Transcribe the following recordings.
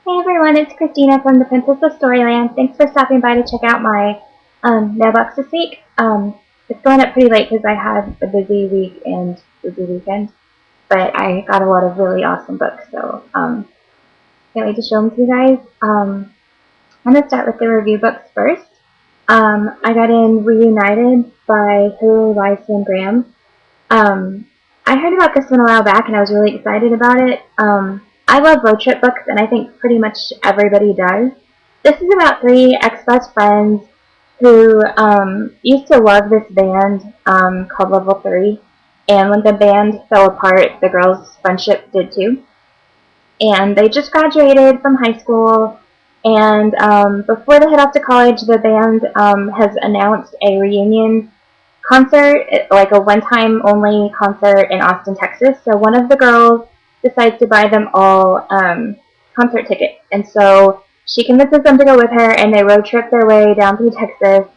Hey everyone, it's Christina from the Princess of Storyland. Thanks for stopping by to check out my mailbox this week. It's going up pretty late because I had a busy week and busy weekend, but I got a lot of really awesome books, so can't wait to show them to you guys. I'm going to start with the review books first. I got in Reunited by Hilary Lyson Graham. I heard about this one a while back and I was really excited about it. I love road trip books, and I think pretty much everybody does. This is about three ex-best friends who used to love this band called Level 3, and when the band fell apart, the girls' friendship did too. And they just graduated from high school, and before they head off to college, the band has announced a reunion concert, like a one-time only concert in Austin, Texas. So one of the girls decides to buy them all concert tickets, and so she convinces them to go with her, and they road trip their way down through Texas.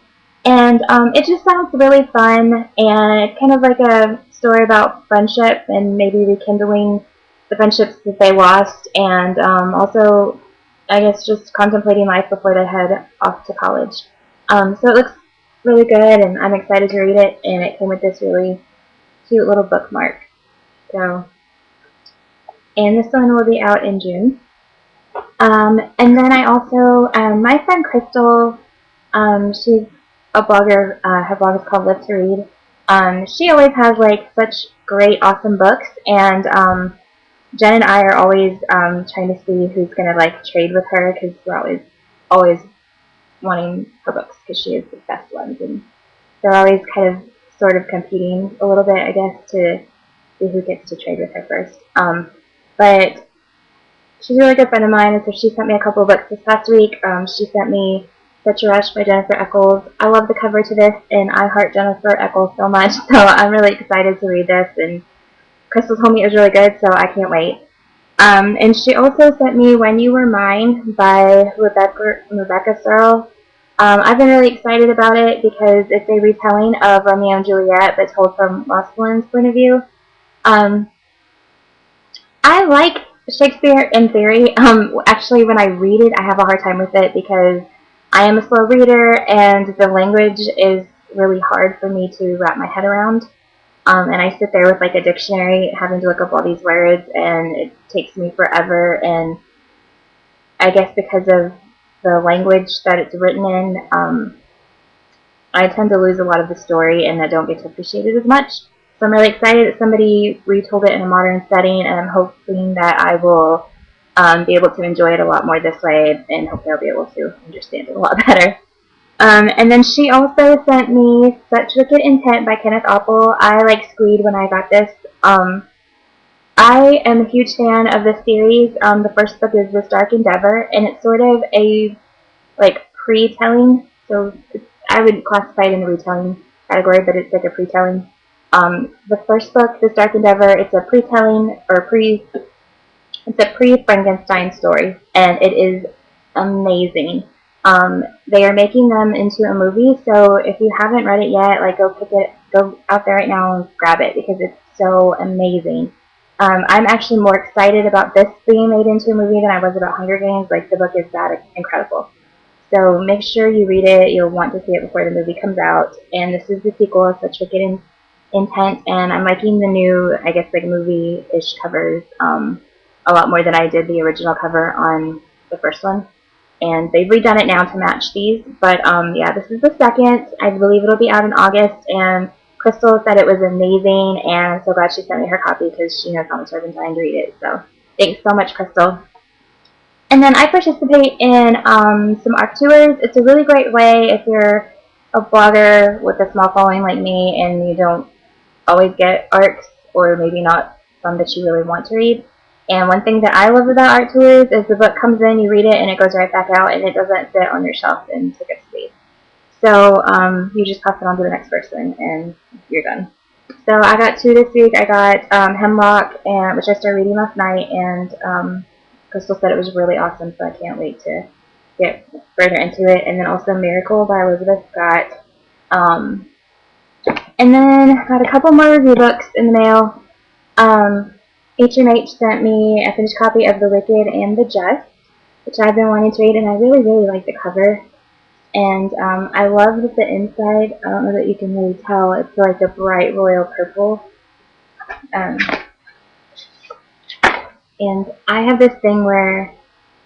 And it just sounds really fun, and it's kind of like a story about friendship and maybe rekindling the friendships that they lost, and also, I guess, just contemplating life before they head off to college. So it looks really good, and I'm excited to read it, and it came with this really cute little bookmark. So, and this one will be out in June. And then I also, my friend Crystal, she's a blogger. Her blog is called Live to Read. She always has like such great, awesome books, and Jen and I are always trying to see who's gonna like trade with her, because we're always wanting her books because she has the best ones, and they're always kind of sort of competing a little bit, I guess, to see who gets to trade with her first. But she's a really good friend of mine, and so she sent me a couple of books this past week. She sent me Such a Rush by Jennifer Eccles. I love the cover to this, and I heart Jennifer Eccles so much, so I'm really excited to read this, and Crystal told me it was really good, so I can't wait. And she also sent me When You Were Mine by Rebecca Searle. I've been really excited about it because it's a retelling of Romeo and Juliet, but told from Rosalind's point of view. I like Shakespeare in theory. Actually, when I read it, I have a hard time with it because I am a slow reader, and the language is really hard for me to wrap my head around. And I sit there with like a dictionary having to look up all these words, and it takes me forever. And I guess because of the language that it's written in, I tend to lose a lot of the story, and I don't get to appreciate it as much. So I'm really excited that somebody retold it in a modern setting, and I'm hoping that I will be able to enjoy it a lot more this way, and hopefully I'll be able to understand it a lot better. And then she also sent me Such Wicked Intent by Kenneth Apple. I like squeed when I got this. I am a huge fan of this series. The first book is This Dark Endeavor, and it's sort of a like pre-telling. So I would classify it in the retelling category, but it's like a pre-telling. The first book, This Dark Endeavor, it's a pre-telling or it's a pre-Frankenstein story, and it is amazing. They are making them into a movie, so if you haven't read it yet, like go out there right now and grab it because it's so amazing. I'm actually more excited about this being made into a movie than I was about Hunger Games. Like, the book is that incredible. So make sure you read it. You'll want to see it before the movie comes out. And this is the sequel, Such Wicked Intent, and I'm liking the new, I guess, like movie-ish covers a lot more than I did the original cover on the first one. And they've redone it now to match these. But yeah, this is the second. I believe it'll be out in August, and Crystal said it was amazing, and I'm so glad she sent me her copy because she knows how much I've been trying to read it. So thanks so much, Crystal. And then I participate in some ARC tours. It's a really great way if you're a blogger with a small following like me and you don't always get ARCs, or maybe not some that you really want to read. And one thing that I love about ARC tours is the book comes in, you read it, and it goes right back out, and it doesn't sit on your shelf and take up space. So you just pass it on to the next person, and you're done. So I got two this week. I got Hemlock, which I started reading last night, and Crystal said it was really awesome, so I can't wait to get further into it. And then also Miracle by Elizabeth Scott. And then got a couple more review books in the mail. H&H sent me a finished copy of The Wicked and the Just. which I've been wanting to read, and I really, really like the cover. And I love that the inside, I don't know that you can really tell, it's like a bright royal purple. And I have this thing where,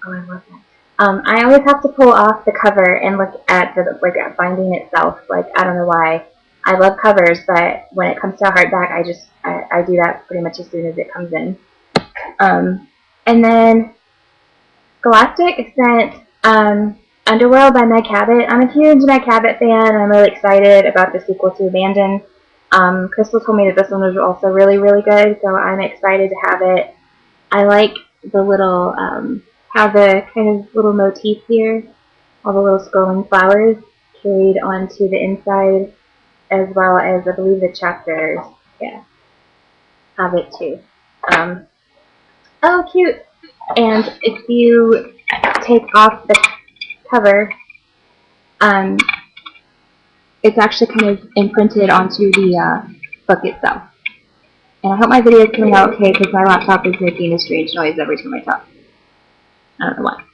oh, I love that. I always have to pull off the cover and look at the at binding itself. Like, I don't know why. I love covers, but when it comes to a hardback, I do that pretty much as soon as it comes in. And then Scholastic sent Underworld by Meg Cabot. I'm a huge Meg Cabot fan. I'm really excited about the sequel to Abandon. Crystal told me that this one was also really, really good, so I'm excited to have it. I like the little, how the kind of little motif here, all the little scrolling flowers carried onto the inside, as well as, I believe, the chapters, yeah, have it too. Oh, cute! And if you take off the cover, it's actually kind of imprinted onto the book itself. And I hope my video is coming out okay because my laptop is making a strange noise every time I talk. I don't know why.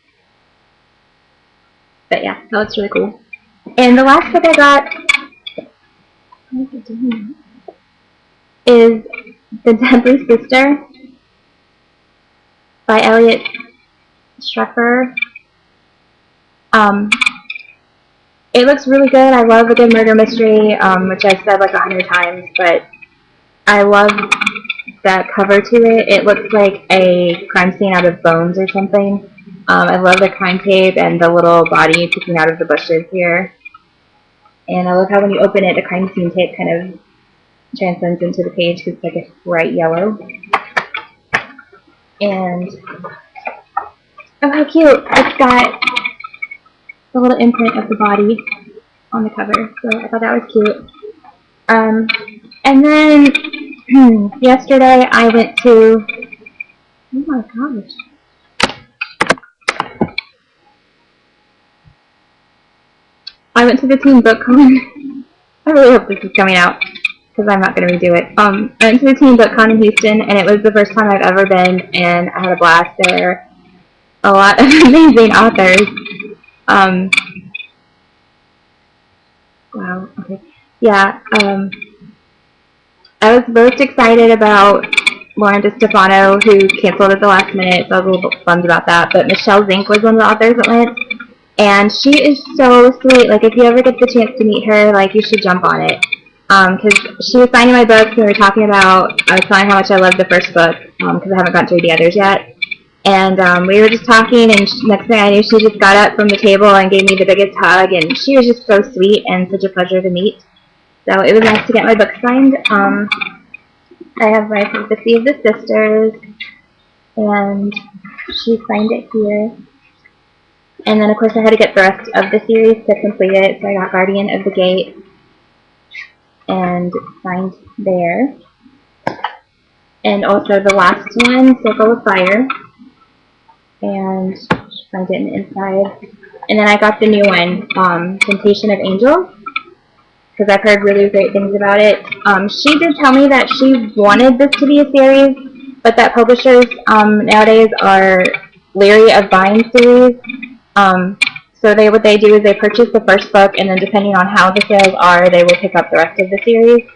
But yeah, that looks really cool. And the last book I got is The Deadly Sister by Elliot Schrefer. It looks really good. I love a good murder mystery, which I've said like 100 times, but I love that cover to it. It looks like a crime scene out of Bones or something. I love the crime tape and the little body peeking out of the bushes here. And I love how when you open it, the crime scene tape kind of transcends into the page because it's like a bright yellow. And, oh, how cute! It's got the little imprint of the body on the cover, so I thought that was cute. And then yesterday I went to, oh my gosh, I went to the Teen Book Con. I really hope this is coming out because I'm not going to redo it. I went to the Teen Book Con in Houston, and it was the first time I've ever been, and I had a blast there. A lot of amazing authors. Wow, okay. Yeah, I was most excited about Lauren DeStefano, who canceled at the last minute, so I was a little bit bummed about that. But Michelle Zink was one of the authors that went, and she is so sweet. Like, if you ever get the chance to meet her, like, you should jump on it. Because she was signing my books, and we were talking about, I was telling how much I loved the first book, because I haven't gotten to read the others yet. And we were just talking, and next thing I knew, she just got up from the table and gave me the biggest hug, and she was just so sweet and such a pleasure to meet. So it was nice to get my book signed. I have my Prophecy of the Sisters, and she signed it here. And then, of course, I had to get the rest of the series to complete it, so I got Guardian of the Gate and signed there. And also the last one, Circle of Fire, and she signed it in the inside. And then I got the new one, Temptation of Angels, because I've heard really great things about it. She did tell me that she wanted this to be a series, but that publishers nowadays are leery of buying series. So what they do is they purchase the first book, and then depending on how the sales are, they will pick up the rest of the series.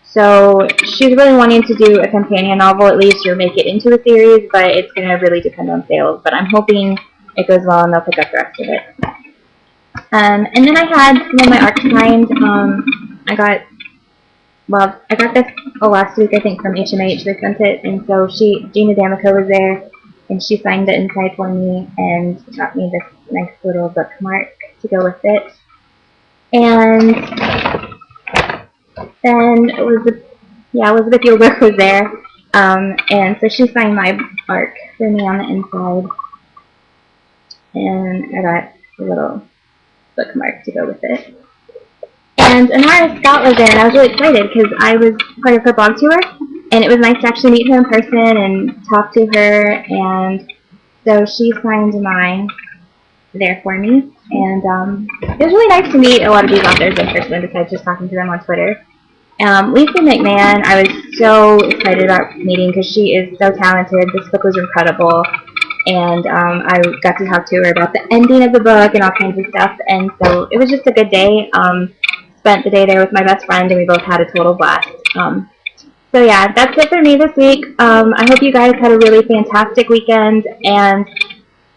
So she's really wanting to do a companion novel at least, or make it into a series, but it's going to really depend on sales. But I'm hoping it goes well and they'll pick up the rest of it. And then I had some of my arcs signed. I got this last week, I think, from HMH. They sent it, and so Gina D'Amico was there, and she signed the inside for me and got me this nice little bookmark to go with it. And then Elizabeth Gilbert was there, and so she signed my arc for me on the inside, and I got a little bookmark to go with it. And Anara Scott was there, and I was really excited because I was part of her blog tour, and it was nice to actually meet her in person and talk to her, and so she signed mine there for me, and it was really nice to meet a lot of these authors in person besides just talking to them on Twitter. Lisa McMahon, I was so excited about meeting because she is so talented. This book was incredible. and I got to talk to her about the ending of the book and all kinds of stuff, and so it was just a good day. Spent the day there with my best friend, and we both had a total blast. So yeah, that's it for me this week. I hope you guys had a really fantastic weekend, and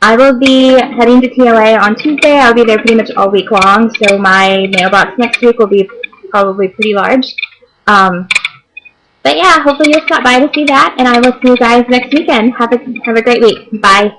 I will be heading to TLA on Tuesday. I'll be there pretty much all week long, so my mailbox next week will be probably pretty large. But yeah, hopefully you'll stop by to see that, and I will see you guys next weekend. Have a great week. Bye.